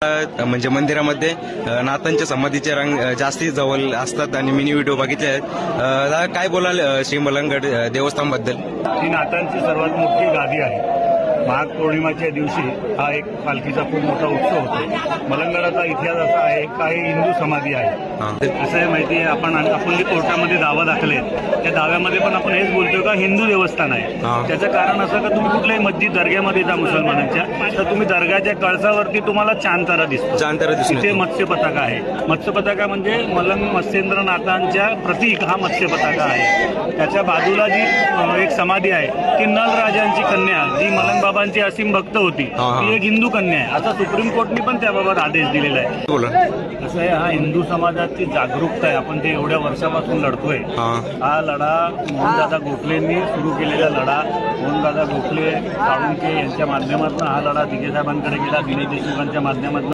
म्हणजे मंदिरामध्ये नाथांच्या समाधीचे रंग जास्ती जवळ असतात आणि मिनी व्हिडिओ बघितले आहेत. दादा, काय बोलाल श्री मलंगगड देवस्थानबद्दल? ही नाथांची सर्वात मोठी गादी आहे. माघ पौर्णिमाच्या दिवशी हा एक पालखीचा खूप मोठा उत्सव होतो. मलंगडाचा इतिहास असा आहे, काही हिंदू समाधी आहे. असं आहे माहिती आहे, आपण जे कोर्टामध्ये दावा दाखल आहेत त्या दाव्यामध्ये पण आपण हेच बोलतोय का हिंदू देवस्थान आहे. त्याचं कारण असं का तुम्ही कुठल्याही मस्जिद दर्ग्यामध्ये जा मुसलमानांच्या, तर तुम्ही दर्ग्याच्या कळसावरती तुम्हाला चांदतारा दिसतो. तिथे मत्स्य पताका आहे. मत्स्य पताका म्हणजे मलंग मत्स्येंद्रनाथांच्या प्रतीक हा मत्स्य पताका आहे. त्याच्या बाजूला जी एक समाधी आहे ती नलराजांची कन्या, जी मलंग बाबांची असीम भक्त होती, ती एक हिंदू कन्या आहे. आता सुप्रीम कोर्टने पण त्याबाबत आदेश दिलेला आहे. बोला. असं आहे, हा हिंदू समाजाची जागरूकता आहे. आपण ते एवढ्या वर्षापासून लढतोय. हा लढा मोहनदादा गोखलेंनी सुरू केलेला लढा. मोहनदादा गोखले, साळुंखे यांच्या माध्यमातून हा लढा दिघे साहेबांकडे गेला. दिनेश देशमुखांच्या माध्यमातून